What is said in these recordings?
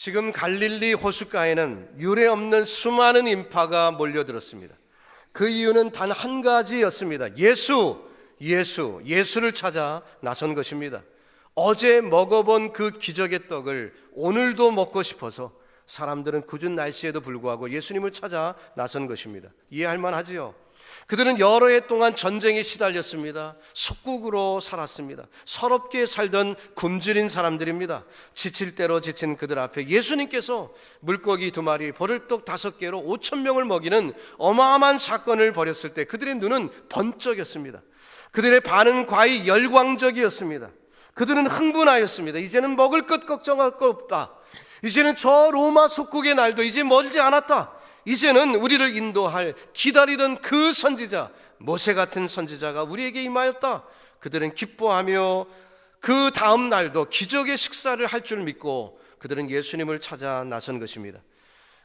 지금 갈릴리 호숫가에는 유례없는 수많은 인파가 몰려들었습니다. 그 이유는 단 한 가지였습니다. 예수를 찾아 나선 것입니다. 어제 먹어본 그 기적의 떡을 오늘도 먹고 싶어서 사람들은 궂은 날씨에도 불구하고 예수님을 찾아 나선 것입니다. 이해할 만하지요? 그들은 여러 해 동안 전쟁에 시달렸습니다. 속국으로 살았습니다. 서럽게 살던 굶주린 사람들입니다. 지칠 대로 지친 그들 앞에 예수님께서 물고기 2마리, 보리떡 5개로 5,000명을 먹이는 어마어마한 사건을 벌였을 때 그들의 눈은 번쩍였습니다. 그들의 반응은 과히 열광적이었습니다. 그들은 흥분하였습니다. 이제는 먹을 것 걱정할 것 없다. 이제는 저 로마 속국의 날도 이제 멀지 않았다. 이제는 우리를 인도할 기다리던 그 선지자, 모세 같은 선지자가 우리에게 임하였다. 그들은 기뻐하며 그 다음 날도 기적의 식사를 할 줄 믿고 그들은 예수님을 찾아 나선 것입니다.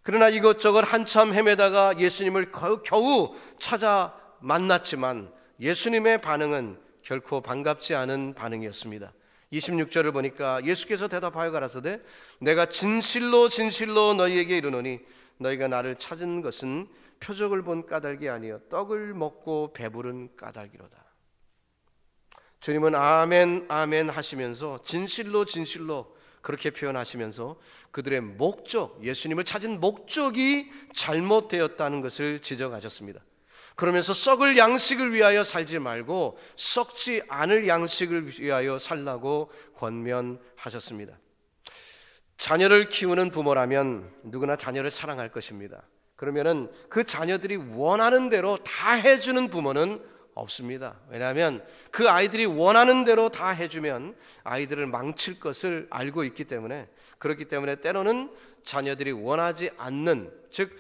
그러나 이것저것 한참 헤매다가 예수님을 겨우 찾아 만났지만 예수님의 반응은 결코 반갑지 않은 반응이었습니다. 26절을 보니까 예수께서 대답하여 가라사대 내가 진실로 진실로 너희에게 이르노니 너희가 나를 찾은 것은 표적을 본 까닭이 아니요 떡을 먹고 배부른 까닭이로다. 주님은 아멘 아멘 하시면서 진실로 진실로 그렇게 표현하시면서 그들의 목적, 예수님을 찾은 목적이 잘못되었다는 것을 지적하셨습니다. 그러면서 썩을 양식을 위하여 살지 말고 썩지 않을 양식을 위하여 살라고 권면하셨습니다. 자녀를 키우는 부모라면 누구나 자녀를 사랑할 것입니다. 그러면은 그 자녀들이 원하는 대로 다 해주는 부모는 없습니다. 왜냐하면 그 아이들이 원하는 대로 다 해주면 아이들을 망칠 것을 알고 있기 때문에, 그렇기 때문에 때로는 자녀들이 원하지 않는, 즉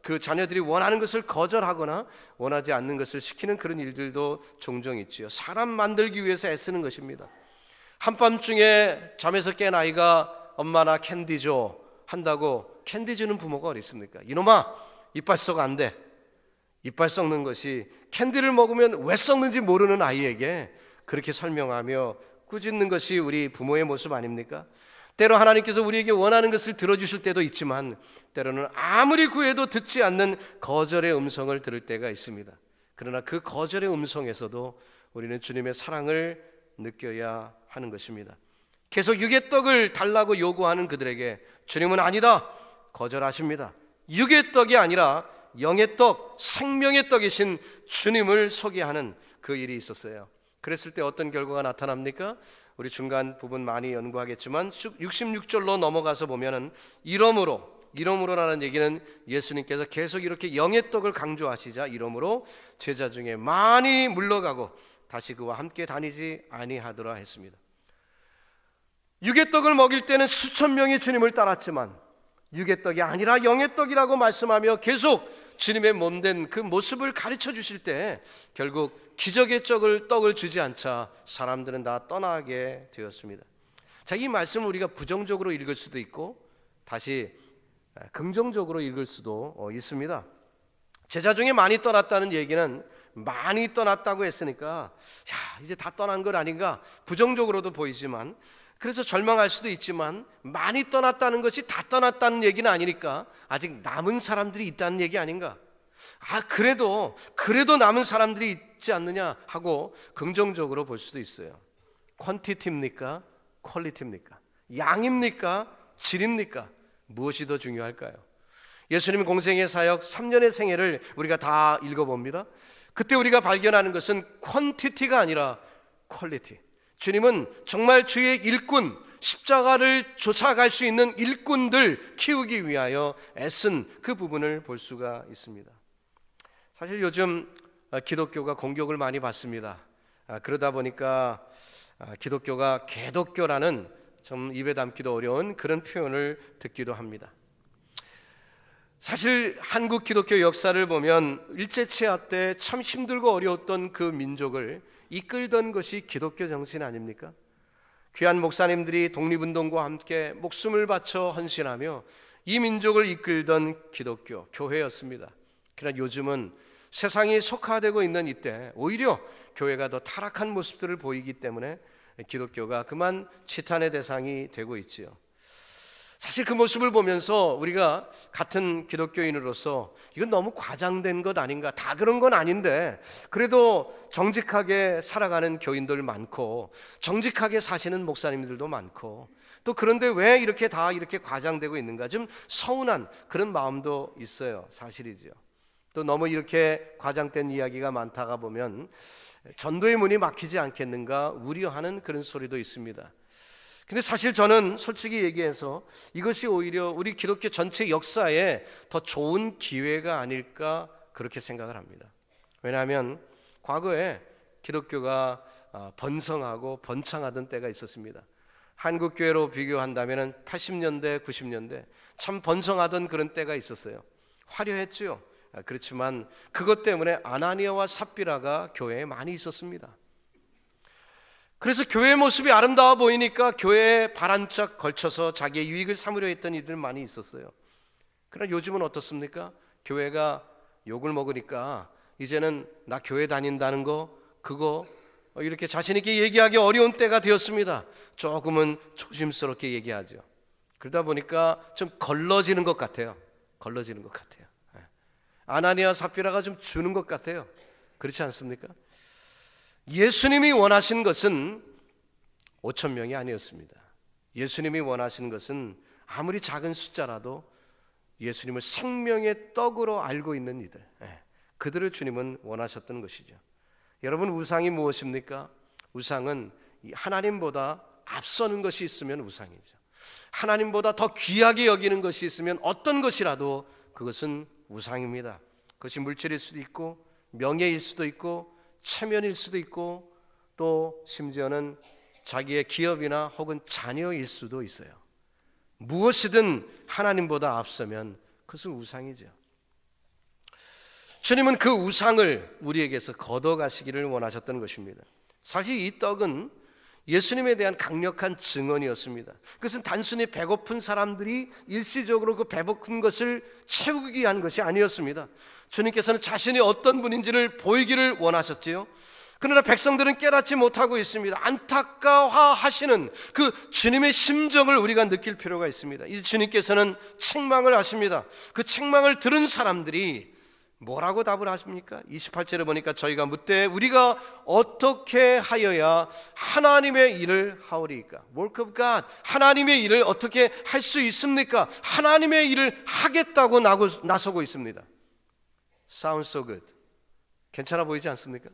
그 자녀들이 원하는 것을 거절하거나 원하지 않는 것을 시키는 그런 일들도 종종 있지요. 사람 만들기 위해서 애쓰는 것입니다. 한밤중에 잠에서 깬 아이가 엄마 나 캔디 줘 한다고 캔디 주는 부모가 어디 있습니까? 이놈아 이빨 썩 안 돼. 이빨 썩는 것이 캔디를 먹으면 왜 썩는지 모르는 아이에게 그렇게 설명하며 꾸짖는 것이 우리 부모의 모습 아닙니까? 때로 하나님께서 우리에게 원하는 것을 들어주실 때도 있지만 때로는 아무리 구해도 듣지 않는 거절의 음성을 들을 때가 있습니다. 그러나 그 거절의 음성에서도 우리는 주님의 사랑을 느껴야 하는 것입니다. 계속 육의 떡을 달라고 요구하는 그들에게 주님은 아니다 거절하십니다. 육의 떡이 아니라 영의 떡, 생명의 떡이신 주님을 소개하는 그 일이 있었어요. 그랬을 때 어떤 결과가 나타납니까? 우리 중간 부분 많이 연구하겠지만 66절로 넘어가서 보면은 이러므로라는 얘기는 예수님께서 계속 이렇게 영의 떡을 강조하시자 이러므로 제자 중에 많이 물러가고 다시 그와 함께 다니지 아니하더라 했습니다. 육의 떡을 먹일 때는 수천 명이 주님을 따랐지만 육의 떡이 아니라 영의 떡이라고 말씀하며 계속 주님의 몸된 그 모습을 가르쳐 주실 때 결국 기적의 떡을 주지 않자 사람들은 다 떠나게 되었습니다. 자, 이 말씀을 우리가 부정적으로 읽을 수도 있고 다시 긍정적으로 읽을 수도 있습니다. 제자 중에 많이 떠났다는 얘기는 많이 떠났다고 했으니까 이제 다 떠난 것 아닌가 부정적으로도 보이지만, 그래서 절망할 수도 있지만 많이 떠났다는 것이 다 떠났다는 얘기는 아니니까 아직 남은 사람들이 있다는 얘기 아닌가? 그래도 남은 사람들이 있지 않느냐 하고 긍정적으로 볼 수도 있어요. 퀀티티입니까? 퀄리티입니까? 양입니까? 질입니까? 무엇이 더 중요할까요? 예수님의 공생의 사역 3년의 생애를 우리가 다 읽어봅니다. 그때 우리가 발견하는 것은 퀀티티가 아니라 퀄리티. 주님은 정말 주의 일꾼, 십자가를 쫓아갈 수 있는 일꾼들 키우기 위하여 애쓴 그 부분을 볼 수가 있습니다. 사실 요즘 기독교가 공격을 많이 받습니다. 그러다 보니까 기독교가 개독교라는 좀 입에 담기도 어려운 그런 표현을 듣기도 합니다. 사실 한국 기독교 역사를 보면 일제치하 때 참 힘들고 어려웠던 그 민족을 이끌던 것이 기독교 정신 아닙니까? 귀한 목사님들이 독립운동과 함께 목숨을 바쳐 헌신하며 이 민족을 이끌던 기독교, 교회였습니다. 그러나 요즘은 세상이 속화되고 있는 이때 오히려 교회가 더 타락한 모습들을 보이기 때문에 기독교가 그만 치탄의 대상이 되고 있지요. 사실 그 모습을 보면서 우리가 같은 기독교인으로서 이건 너무 과장된 것 아닌가, 다 그런 건 아닌데 그래도 정직하게 살아가는 교인들 많고 정직하게 사시는 목사님들도 많고 또 그런데 왜 이렇게 다 이렇게 과장되고 있는가, 좀 서운한 그런 마음도 있어요. 사실이죠. 또 너무 이렇게 과장된 이야기가 많다가 보면 전도의 문이 막히지 않겠는가 우려하는 그런 소리도 있습니다. 근데 사실 저는 솔직히 얘기해서 이것이 오히려 우리 기독교 전체 역사에 더 좋은 기회가 아닐까 그렇게 생각을 합니다. 왜냐하면 과거에 기독교가 번성하고 번창하던 때가 있었습니다. 한국교회로 비교한다면 80년대, 90년대 참 번성하던 그런 때가 있었어요. 화려했죠. 그렇지만 그것 때문에 아나니아와 삽비라가 교회에 많이 있었습니다. 그래서 교회의 모습이 아름다워 보이니까 교회에 발한짝 걸쳐서 자기의 유익을 삼으려 했던 이들 많이 있었어요. 그러나 요즘은 어떻습니까? 교회가 욕을 먹으니까 이제는 나 교회 다닌다는 거 그거 이렇게 자신 있게 얘기하기 어려운 때가 되었습니다. 조금은 조심스럽게 얘기하죠. 그러다 보니까 좀 걸러지는 것 같아요. 걸러지는 것 같아요. 아나니아 삽비라가 좀 주는 것 같아요. 그렇지 않습니까? 예수님이 원하신 것은 5천 명이 아니었습니다. 예수님이 원하신 것은 아무리 작은 숫자라도 예수님을 생명의 떡으로 알고 있는 이들, 그들을 주님은 원하셨던 것이죠. 여러분, 우상이 무엇입니까? 우상은 하나님보다 앞서는 것이 있으면 우상이죠. 하나님보다 더 귀하게 여기는 것이 있으면 어떤 것이라도 그것은 우상입니다. 그것이 물질일 수도 있고 명예일 수도 있고 체면일 수도 있고 또 심지어는 자기의 기업이나 혹은 자녀일 수도 있어요. 무엇이든 하나님보다 앞서면 그것은 우상이죠. 주님은 그 우상을 우리에게서 걷어가시기를 원하셨던 것입니다. 사실 이 떡은 예수님에 대한 강력한 증언이었습니다. 그것은 단순히 배고픈 사람들이 일시적으로 그 배고픈 것을 채우기 위한 것이 아니었습니다. 주님께서는 자신이 어떤 분인지를 보이기를 원하셨지요. 그러나 백성들은 깨닫지 못하고 있습니다. 안타까워하시는 그 주님의 심정을 우리가 느낄 필요가 있습니다. 이제 주님께서는 책망을 하십니다. 그 책망을 들은 사람들이 뭐라고 답을 하십니까? 28절에 보니까 저희가 묻되 우리가 어떻게 하여야 하나님의 일을 하오리까? Work of God, 하나님의 일을 어떻게 할 수 있습니까? 하나님의 일을 하겠다고 나서고 있습니다. Sounds so good. 괜찮아 보이지 않습니까?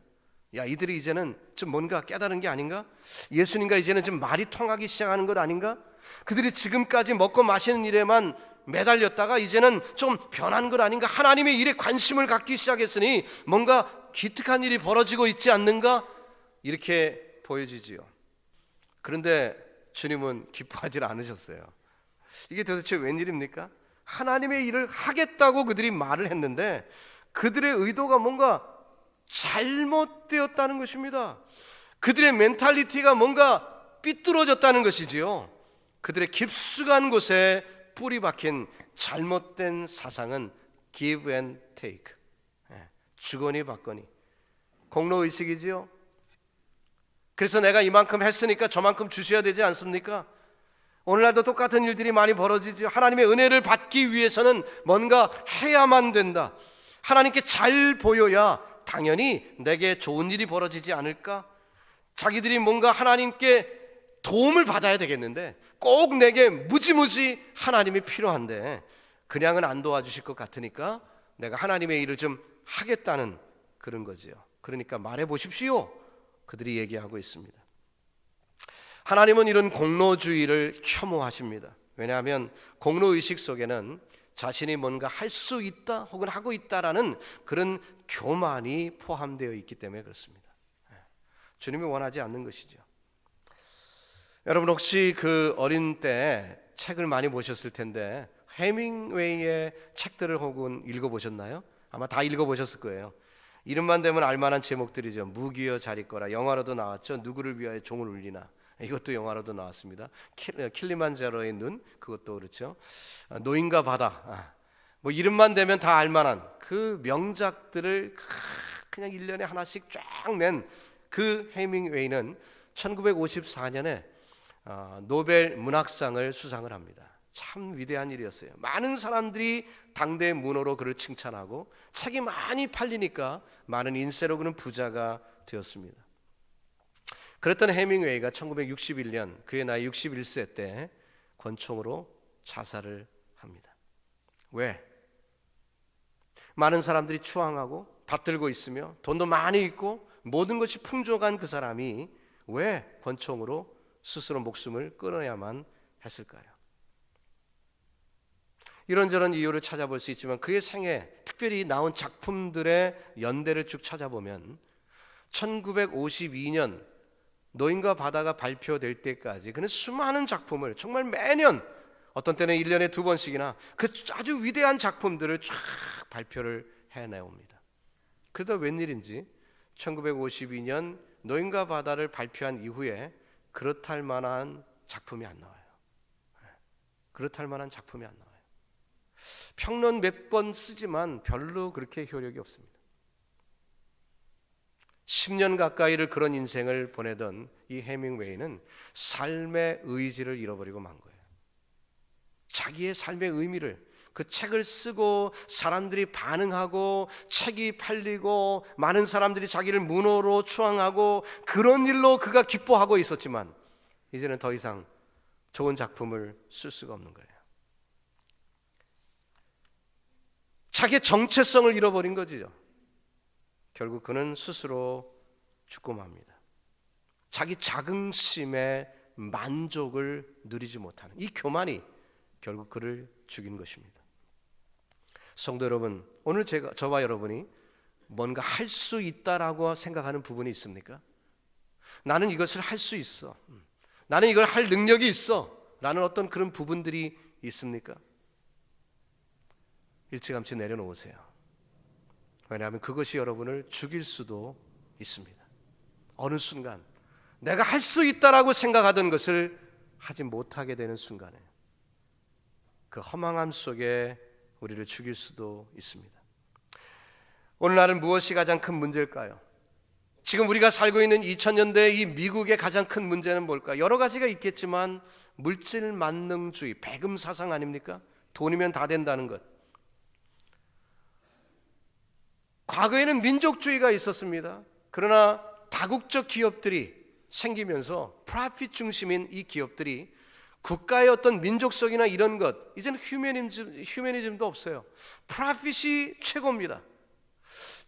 야, 이들이 이제는 좀 뭔가 깨달은 게 아닌가? 예수님과 이제는 좀 말이 통하기 시작하는 것 아닌가? 그들이 지금까지 먹고 마시는 일에만 매달렸다가 이제는 좀 변한 것 아닌가? 하나님의 일에 관심을 갖기 시작했으니 뭔가 기특한 일이 벌어지고 있지 않는가? 이렇게 보여지지요. 그런데 주님은 기뻐하지 않으셨어요. 이게 도대체 웬일입니까? 하나님의 일을 하겠다고 그들이 말을 했는데 그들의 의도가 뭔가 잘못되었다는 것입니다. 그들의 멘탈리티가 뭔가 삐뚤어졌다는 것이지요. 그들의 깊숙한 곳에 뿌리 박힌 잘못된 사상은 give and take, 주거니 받거니, 공로의식이지요. 그래서 내가 이만큼 했으니까 저만큼 주셔야 되지 않습니까? 오늘날도 똑같은 일들이 많이 벌어지죠. 하나님의 은혜를 받기 위해서는 뭔가 해야만 된다. 하나님께 잘 보여야 당연히 내게 좋은 일이 벌어지지 않을까? 자기들이 뭔가 하나님께 도움을 받아야 되겠는데 꼭 내게 무지무지 하나님이 필요한데 그냥은 안 도와주실 것 같으니까 내가 하나님의 일을 좀 하겠다는 그런 거지요. 그러니까 말해 보십시오. 그들이 얘기하고 있습니다. 하나님은 이런 공로주의를 혐오하십니다. 왜냐하면 공로의식 속에는 자신이 뭔가 할 수 있다 혹은 하고 있다라는 그런 교만이 포함되어 있기 때문에 그렇습니다. 주님이 원하지 않는 것이죠. 여러분 혹시 그 어린 때 책을 많이 보셨을 텐데 해밍웨이의 책들을 혹은 읽어보셨나요? 아마 다 읽어보셨을 거예요. 이름만 되면 알만한 제목들이죠. 무기여 잘 있거라, 영화로도 나왔죠. 누구를 위하여 종을 울리나, 이것도 영화로도 나왔습니다. 킬리만자로의 눈, 그것도 그렇죠. 노인과 바다, 뭐 이름만 되면 다 알만한 그 명작들을 그냥 1년에 하나씩 쫙 낸 그 해밍웨이는 1954년에 노벨 문학상을 수상을 합니다. 참 위대한 일이었어요. 많은 사람들이 당대 문호로 그를 칭찬하고 책이 많이 팔리니까 많은 인세로 그는 부자가 되었습니다. 그랬던 해밍웨이가 1961년 그의 나이 61세 때 권총으로 자살을 합니다. 왜? 많은 사람들이 추앙하고 받들고 있으며 돈도 많이 있고 모든 것이 풍족한 그 사람이 왜 권총으로 스스로 목숨을 끊어야만 했을까요? 이런저런 이유를 찾아볼 수 있지만 그의 생애 특별히 나온 작품들의 연대를 쭉 찾아보면 1952년 노인과 바다가 발표될 때까지 그는 수많은 작품을 정말 매년 어떤 때는 1년에 2번씩이나 그 아주 위대한 작품들을 쫙 발표를 해내옵니다. 그러다 웬일인지 1952년 노인과 바다를 발표한 이후에 그렇다 만한 작품이 안 나와요. 그렇다 만한 작품이 안 나와요. 평론 몇 번 쓰지만 별로 그렇게 효력이 없습니다. 10년 가까이를 그런 인생을 보내던 이 해밍웨이는 삶의 의지를 잃어버리고 만 거예요. 자기의 삶의 의미를, 그 책을 쓰고 사람들이 반응하고 책이 팔리고 많은 사람들이 자기를 문호로 추앙하고 그런 일로 그가 기뻐하고 있었지만 이제는 더 이상 좋은 작품을 쓸 수가 없는 거예요. 자기의 정체성을 잃어버린 거지요. 결국 그는 스스로 죽고 맙니다. 자기 자긍심의 만족을 누리지 못하는 이 교만이 결국 그를 죽인 것입니다. 성도 여러분, 오늘 저와 여러분이 뭔가 할 수 있다라고 생각하는 부분이 있습니까? 나는 이것을 할 수 있어. 나는 이걸 할 능력이 있어. 라는 어떤 그런 부분들이 있습니까? 일찌감치 내려놓으세요. 왜냐하면 그것이 여러분을 죽일 수도 있습니다. 어느 순간 내가 할 수 있다라고 생각하던 것을 하지 못하게 되는 순간에 그 허망함 속에 우리를 죽일 수도 있습니다. 오늘날은 무엇이 가장 큰 문제일까요? 지금 우리가 살고 있는 2000년대 이 미국의 가장 큰 문제는 뭘까? 여러 가지가 있겠지만 물질 만능주의, 배금 사상 아닙니까? 돈이면 다 된다는 것. 과거에는 민족주의가 있었습니다. 그러나 다국적 기업들이 생기면서 프로핏 중심인 이 기업들이 국가의 어떤 민족성이나 이런 것, 이제는 휴머니즘도 없어요. 프로핏이 최고입니다.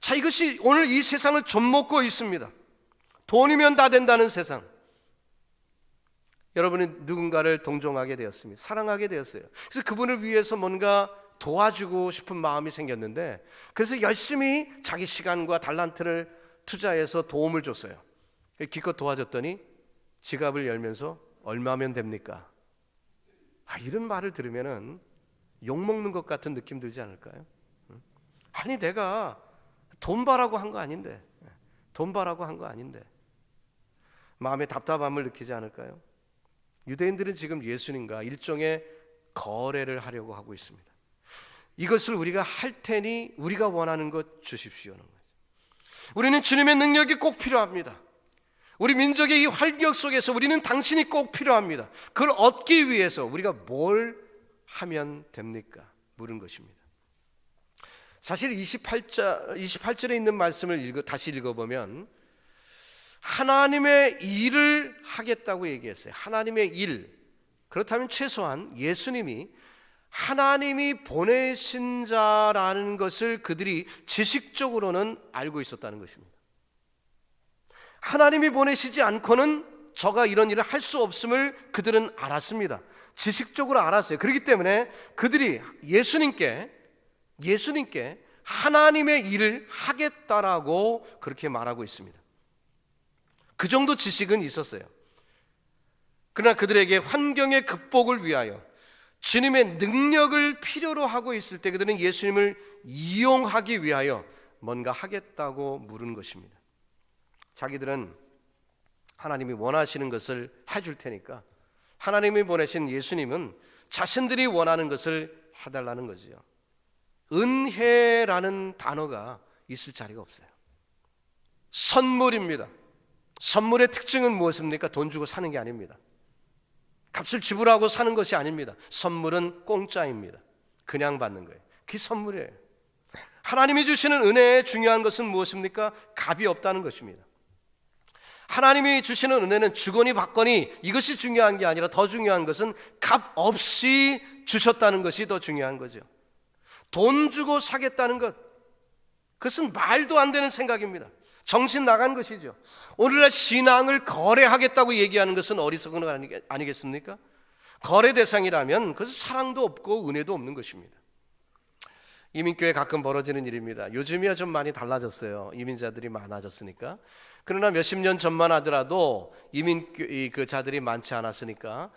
자, 이것이 오늘 이 세상을 좀먹고 있습니다. 돈이면 다 된다는 세상. 여러분은 누군가를 동정하게 되었습니다. 사랑하게 되었어요. 그래서 그분을 위해서 뭔가 도와주고 싶은 마음이 생겼는데 그래서 열심히 자기 시간과 달란트를 투자해서 도움을 줬어요. 기껏 도와줬더니 지갑을 열면서 얼마면 됩니까? 이런 말을 들으면은 욕먹는 것 같은 느낌 들지 않을까요? 아니 내가 돈 바라고 한 거 아닌데, 돈 바라고 한 거 아닌데 마음에 답답함을 느끼지 않을까요? 유대인들은 지금 예수님과 일종의 거래를 하려고 하고 있습니다. 이것을 우리가 할 테니 우리가 원하는 것 주십시오는 거죠. 우리는 주님의 능력이 꼭 필요합니다. 우리 민족의 이 활격 속에서 우리는 당신이 꼭 필요합니다. 그걸 얻기 위해서 우리가 뭘 하면 됩니까? 물은 것입니다. 사실 28절에 있는 말씀을 다시 읽어보면 하나님의 일을 하겠다고 얘기했어요. 하나님의 일. 그렇다면 최소한 예수님이 하나님이 보내신 자라는 것을 그들이 지식적으로는 알고 있었다는 것입니다. 하나님이 보내시지 않고는 저가 이런 일을 할 수 없음을 그들은 알았습니다. 지식적으로 알았어요. 그렇기 때문에 그들이 예수님께 하나님의 일을 하겠다라고 그렇게 말하고 있습니다. 그 정도 지식은 있었어요. 그러나 그들에게 환경의 극복을 위하여 주님의 능력을 필요로 하고 있을 때 그들은 예수님을 이용하기 위하여 뭔가 하겠다고 물은 것입니다. 자기들은 하나님이 원하시는 것을 해줄 테니까 하나님이 보내신 예수님은 자신들이 원하는 것을 해달라는 거지요. 은혜라는 단어가 있을 자리가 없어요. 선물입니다. 선물의 특징은 무엇입니까? 돈 주고 사는 게 아닙니다. 값을 지불하고 사는 것이 아닙니다. 선물은 공짜입니다. 그냥 받는 거예요. 그게 선물이에요. 하나님이 주시는 은혜의 중요한 것은 무엇입니까? 값이 없다는 것입니다. 하나님이 주시는 은혜는 주거니 받거니 이것이 중요한 게 아니라 더 중요한 것은 값 없이 주셨다는 것이 더 중요한 거죠. 돈 주고 사겠다는 것, 그것은 말도 안 되는 생각입니다. 정신 나간 것이죠. 오늘날 신앙을 거래하겠다고 얘기하는 것은 어리석은 거 아니겠습니까? 거래 대상이라면 그것은 사랑도 없고 은혜도 없는 것입니다. 이민교회 가끔 벌어지는 일입니다. 요즘이야 좀 많이 달라졌어요. 이민자들이 많아졌으니까. 그러나 몇십 년 전만 하더라도 그 자들이 많지 않았으니까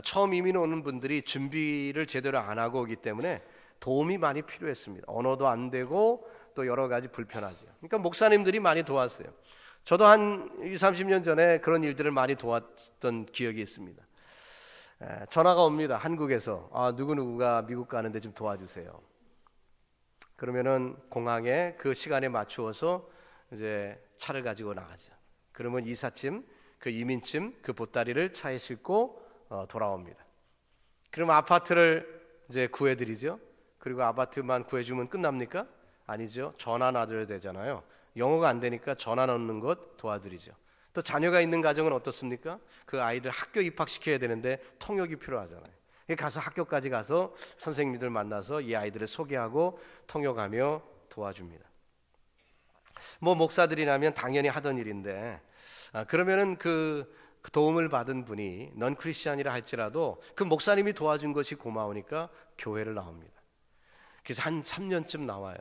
처음 이민 오는 분들이 준비를 제대로 안 하고 오기 때문에 도움이 많이 필요했습니다. 언어도 안 되고 또 여러 가지 불편하죠. 그러니까 목사님들이 많이 도왔어요. 저도 한 20, 30년 전에 그런 일들을 많이 도왔던 기억이 있습니다. 전화가 옵니다. 한국에서 누구누구가 미국 가는데 좀 도와주세요. 그러면은 공항에 그 시간에 맞추어서 이제 차를 가지고 나가죠. 그러면 이삿짐, 그 이민짐, 그 보따리를 차에 싣고 돌아옵니다. 그러면 아파트를 이제 구해드리죠. 그리고 아파트만 구해주면 끝납니까? 아니죠. 전화 놔줘야 되잖아요. 영어가 안 되니까 전화 넣는 것 도와드리죠. 또 자녀가 있는 가정은 어떻습니까? 그 아이들 학교 입학시켜야 되는데 통역이 필요하잖아요. 가서 학교까지 가서 선생님들 만나서 이 아이들을 소개하고 통역하며 도와줍니다. 뭐 목사들이라면 당연히 하던 일인데 그러면은 그 도움을 받은 분이 넌 크리스찬이라 할지라도 그 목사님이 도와준 것이 고마우니까 교회를 나옵니다. 그래서 한 3년쯤 나와요.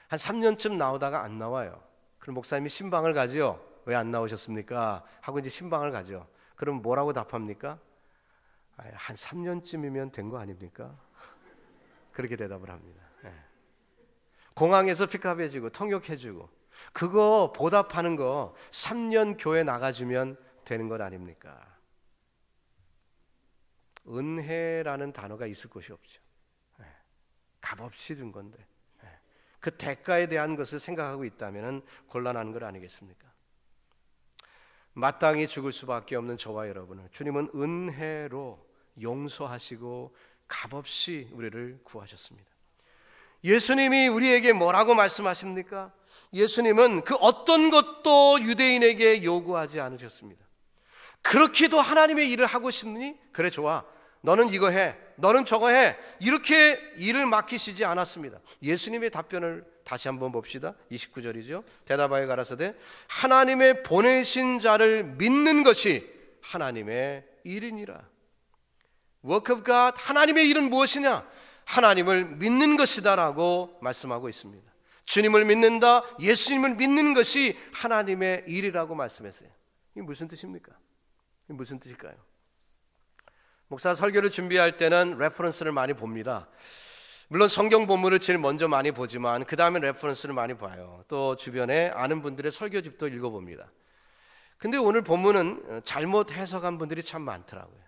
한 3년쯤 나오다가 안 나와요. 그럼 목사님이 신방을 가죠. 왜 안 나오셨습니까? 하고 이제 신방을 가죠. 그럼 뭐라고 답합니까? 한 3년쯤이면 된 거 아닙니까? 그렇게 대답을 합니다. 공항에서 픽업해주고 통역해주고 그거 보답하는 거 3년 교회 나가주면 되는 것 아닙니까? 은혜라는 단어가 있을 것이 없죠. 값없이 준 건데 그 대가에 대한 것을 생각하고 있다면 곤란한 것 아니겠습니까? 마땅히 죽을 수밖에 없는 저와 여러분을 주님은 은혜로 용서하시고 값없이 우리를 구하셨습니다. 예수님이 우리에게 뭐라고 말씀하십니까? 예수님은 그 어떤 것도 유대인에게 요구하지 않으셨습니다. 그렇게도 하나님의 일을 하고 싶니? 그래 좋아. 너는 이거 해. 너는 저거 해. 이렇게 일을 맡기시지 않았습니다. 예수님의 답변을 다시 한번 봅시다. 29절이죠. 대답하여 가라사대 하나님의 보내신 자를 믿는 것이 하나님의 일이니라. Work of God, 하나님의 일은 무엇이냐? 하나님을 믿는 것이다라고 말씀하고 있습니다. 주님을 믿는다, 예수님을 믿는 것이 하나님의 일이라고 말씀했어요. 이게 무슨 뜻입니까? 이게 무슨 뜻일까요? 목사 설교를 준비할 때는 레퍼런스를 많이 봅니다. 물론 성경 본문을 제일 먼저 많이 보지만 그 다음에 레퍼런스를 많이 봐요. 또 주변에 아는 분들의 설교집도 읽어봅니다. 근데 오늘 본문은 잘못 해석한 분들이 참 많더라고요.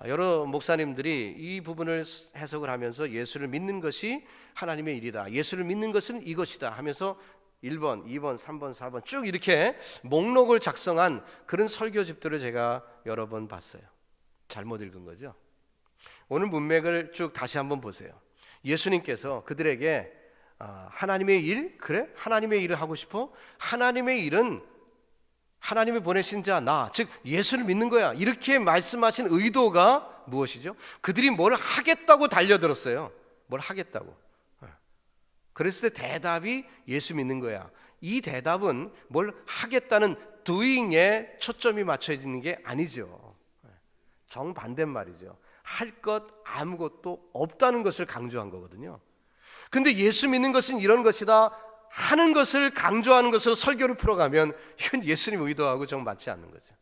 여러 목사님들이 이 부분을 해석을 하면서 예수를 믿는 것이 하나님의 일이다, 예수를 믿는 것은 이것이다 하면서 1번, 2번, 3번, 4번 쭉 이렇게 목록을 작성한 그런 설교집들을 제가 여러 번 봤어요. 잘못 읽은 거죠. 오늘 문맥을 쭉 다시 한번 보세요. 예수님께서 그들에게 하나님의 일? 그래? 하나님의 일을 하고 싶어? 하나님의 일은 하나님이 보내신 자 나, 즉 예수를 믿는 거야. 이렇게 말씀하신 의도가 무엇이죠? 그들이 뭘 하겠다고 달려들었어요. 뭘 하겠다고. 그랬을 때 대답이 예수 믿는 거야. 이 대답은 뭘 하겠다는 doing에 초점이 맞춰지는 게 아니죠. 정반대 말이죠. 할 것 아무것도 없다는 것을 강조한 거거든요. 근데 예수 믿는 것은 이런 것이다 하는 것을 강조하는 것으로 설교를 풀어가면 이건 예수님 의도하고 좀 맞지 않는 거죠.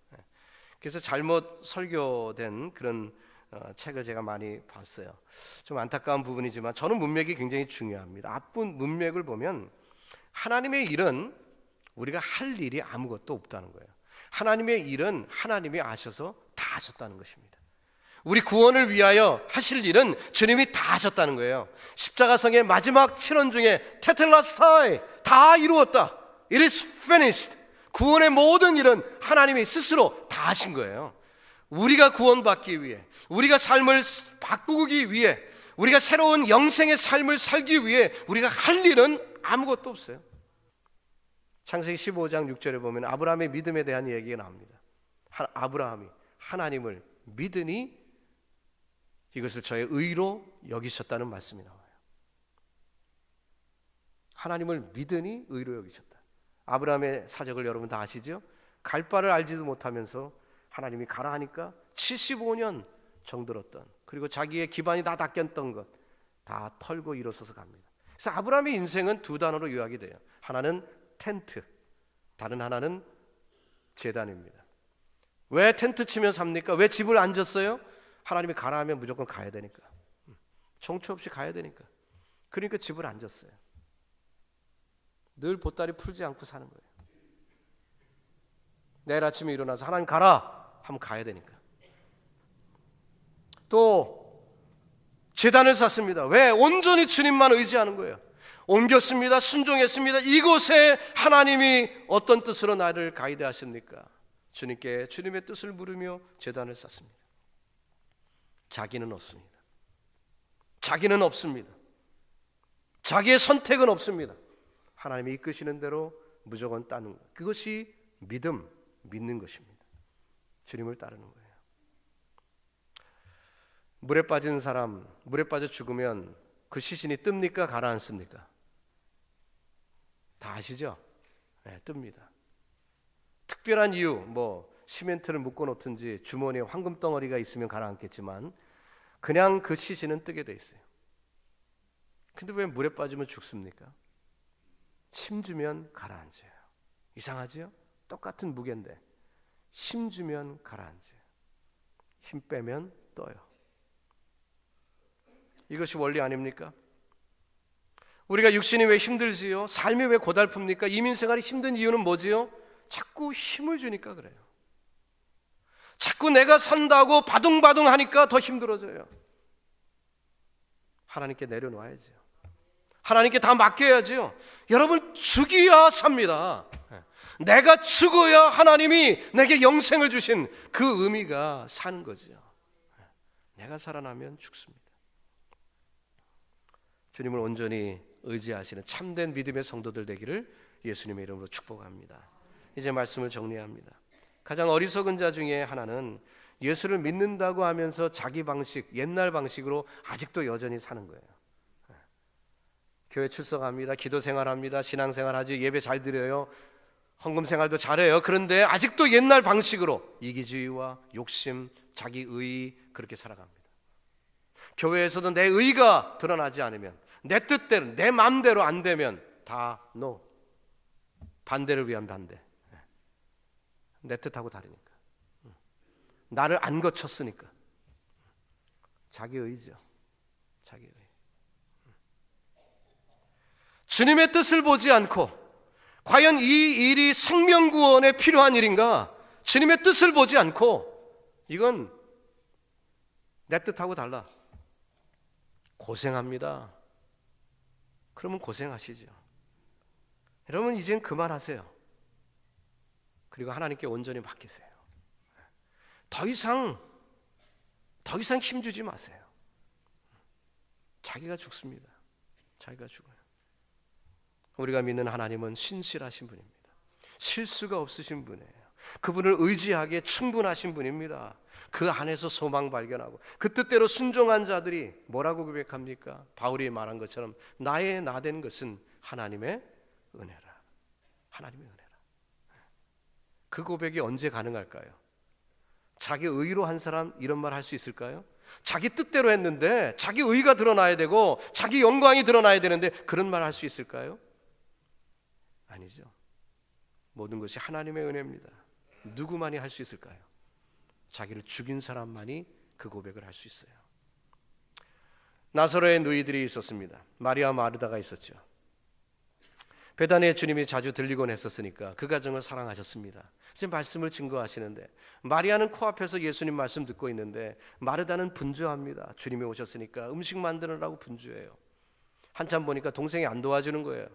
그래서 잘못 설교된 그런 책을 제가 많이 봤어요. 좀 안타까운 부분이지만 저는 문맥이 굉장히 중요합니다. 앞분 문맥을 보면 하나님의 일은 우리가 할 일이 아무것도 없다는 거예요. 하나님의 일은 하나님이 아셔서 다 하셨다는 것입니다. 우리 구원을 위하여 하실 일은 주님이 다 하셨다는 거예요. 십자가성의 마지막 7원 중에 테텔라스타이 다 이루었다. It is finished. 구원의 모든 일은 하나님이 스스로 다 하신 거예요. 우리가 구원받기 위해, 우리가 삶을 바꾸기 위해, 우리가 새로운 영생의 삶을 살기 위해 우리가 할 일은 아무것도 없어요. 창세기 15장 6절에 보면 아브라함의 믿음에 대한 얘기가 나옵니다. 아브라함이 하나님을 믿으니 이것을 저의 의로 여기셨다는 말씀이 나와요. 하나님을 믿으니 의로 여기셨다. 아브라함의 사적을 여러분 다 아시죠? 갈 바를 알지도 못하면서 하나님이 가라 하니까 75년 정들었던, 그리고 자기의 기반이 다 닦였던 것 다 털고 일어서서 갑니다. 그래서 아브라함의 인생은 두 단어로 요약이 돼요. 하나는 텐트, 다른 하나는 제단입니다. 왜 텐트 치며 삽니까? 왜 집을 안 졌어요? 하나님이 가라 하면 무조건 가야 되니까, 정처 없이 가야 되니까. 그러니까 집을 안 졌어요. 늘 보따리 풀지 않고 사는 거예요. 내일 아침에 일어나서 하나님 가라 하면 가야 되니까. 또 제단을 샀습니다. 왜? 온전히 주님만 의지하는 거예요. 옮겼습니다. 순종했습니다. 이곳에 하나님이 어떤 뜻으로 나를 가이드하십니까? 주님께 주님의 뜻을 물으며 제단을 쌌습니다. 자기는 없습니다. 자기는 없습니다. 자기의 선택은 없습니다. 하나님이 이끄시는 대로 무조건 따르는 것, 그것이 믿는 것입니다. 주님을 따르는 거예요. 물에 빠진 사람, 물에 빠져 죽으면 그 시신이 뜹니까? 가라앉습니까? 다 아시죠? 네, 뜹니다. 특별한 이유, 시멘트를 묶어 놓든지 주머니에 황금 덩어리가 있으면 가라앉겠지만 그냥 그 시신은 뜨게 돼 있어요. 근데 왜 물에 빠지면 죽습니까? 힘주면 가라앉아요. 이상하죠? 똑같은 무게인데 힘주면 가라앉아요. 힘 빼면 떠요. 이것이 원리 아닙니까? 우리가 육신이 왜 힘들지요? 삶이 왜 고달픕니까? 이민생활이 힘든 이유는 뭐지요? 자꾸 힘을 주니까 그래요. 자꾸 내가 산다고 바둥바둥 하니까 더 힘들어져요. 하나님께 내려놔야죠. 하나님께 다 맡겨야죠. 여러분, 죽어야 삽니다. 내가 죽어야 하나님이 내게 영생을 주신 그 의미가 사는 거죠. 내가 살아나면 죽습니다. 주님을 온전히 의지하시는 참된 믿음의 성도들 되기를 예수님의 이름으로 축복합니다. 이제 말씀을 정리합니다. 가장 어리석은 자 중에 하나는 예수를 믿는다고 하면서 자기 방식, 옛날 방식으로 아직도 여전히 사는 거예요. 교회 출석합니다. 기도 생활합니다. 신앙생활 하지. 예배 잘 드려요. 헌금 생활도 잘해요. 그런데 아직도 옛날 방식으로 이기주의와 욕심, 자기 의, 그렇게 살아갑니다. 교회에서도 내 의가 드러나지 않으면, 내 뜻대로, 내 마음대로 안 되면 다 NO. 반대를 위한 반대. 내 뜻하고 다르니까. 나를 안 거쳤으니까. 자기 의죠. 자기 의. 주님의 뜻을 보지 않고 과연 이 일이 생명구원에 필요한 일인가? 주님의 뜻을 보지 않고 이건 내 뜻하고 달라. 고생합니다. 그러면 고생하시죠. 여러분, 이젠 그만하세요. 그리고 하나님께 온전히 맡기세요. 더 이상 힘주지 마세요. 자기가 죽습니다. 자기가 죽어요. 우리가 믿는 하나님은 신실하신 분입니다. 실수가 없으신 분이에요. 그분을 의지하기에 충분하신 분입니다. 그 안에서 소망 발견하고 그 뜻대로 순종한 자들이 뭐라고 고백합니까? 바울이 말한 것처럼 나의 나된 것은 하나님의 은혜라. 하나님의 은혜라. 그 고백이 언제 가능할까요? 자기 의로 한 사람 이런 말 할 수 있을까요? 자기 뜻대로 했는데 자기 의가 드러나야 되고 자기 영광이 드러나야 되는데 그런 말 할 수 있을까요? 아니죠. 모든 것이 하나님의 은혜입니다. 누구만이 할 수 있을까요? 자기를 죽인 사람만이 그 고백을 할 수 있어요. 나사로의 누이들이 있었습니다. 마리아 마르다가 있었죠. 베다니에 주님이 자주 들리곤 했었으니까 그 가정을 사랑하셨습니다. 이제 말씀을 증거하시는데 마리아는 코앞에서 예수님 말씀 듣고 있는데 마르다는 분주합니다. 주님이 오셨으니까 음식 만드느라고 분주해요. 한참 보니까 동생이 안 도와주는 거예요.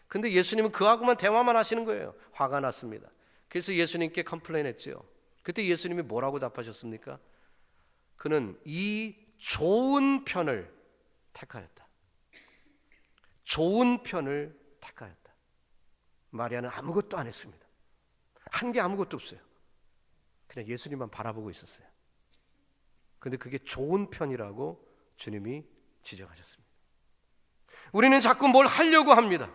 근데 예수님은 그하고만 대화만 하시는 거예요. 화가 났습니다. 그래서 예수님께 컴플레인 했죠. 그때 예수님이 뭐라고 답하셨습니까? 그는 이 좋은 편을 택하였다. 좋은 편을 택하였다. 마리아는 아무것도 안 했습니다. 한 게 아무것도 없어요. 그냥 예수님만 바라보고 있었어요. 그런데 그게 좋은 편이라고 주님이 지적하셨습니다. 우리는 자꾸 뭘 하려고 합니다.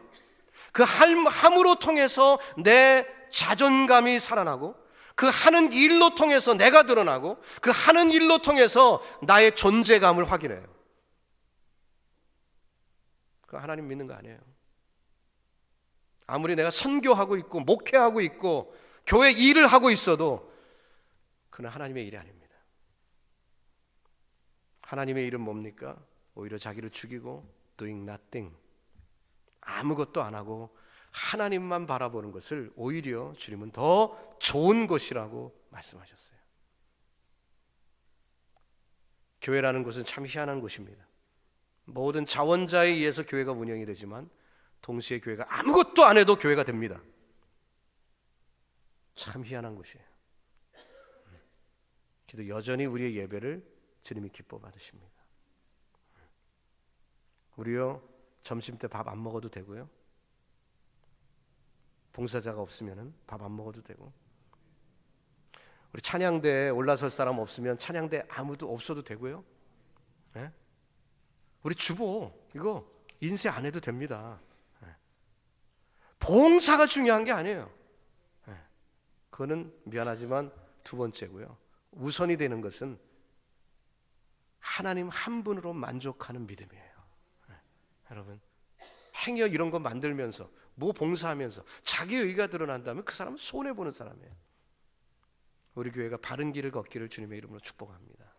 그 함으로 통해서 내 자존감이 살아나고, 그 하는 일로 통해서 내가 드러나고, 그 하는 일로 통해서 나의 존재감을 확인해요. 그 하나님 믿는 거 아니에요. 아무리 내가 선교하고 있고 목회하고 있고 교회 일을 하고 있어도 그는 하나님의 일이 아닙니다. 하나님의 일은 뭡니까? 오히려 자기를 죽이고 doing nothing, 아무것도 안 하고 하나님만 바라보는 것을 오히려 주님은 더 좋은 것이라고 말씀하셨어요. 교회라는 것은 참 희한한 곳입니다. 모든 자원자에 의해서 교회가 운영이 되지만 동시에 교회가 아무것도 안 해도 교회가 됩니다. 참 희한한 곳이에요. 그래도 여전히 우리의 예배를 주님이 기뻐 받으십니다. 우리요, 점심 때 밥 안 먹어도 되고요, 봉사자가 없으면 밥 안 먹어도 되고, 우리 찬양대에 올라설 사람 없으면 찬양대 아무도 없어도 되고요, 네? 우리 주보 이거 인쇄 안 해도 됩니다. 네. 봉사가 중요한 게 아니에요. 네. 그거는 미안하지만 두 번째고요. 우선이 되는 것은 하나님 한 분으로 만족하는 믿음이에요. 네. 여러분, 행여 이런 거 만들면서 뭐 봉사하면서 자기 의가 드러난다면 그 사람은 손해보는 사람이에요. 우리 교회가 바른 길을 걷기를 주님의 이름으로 축복합니다.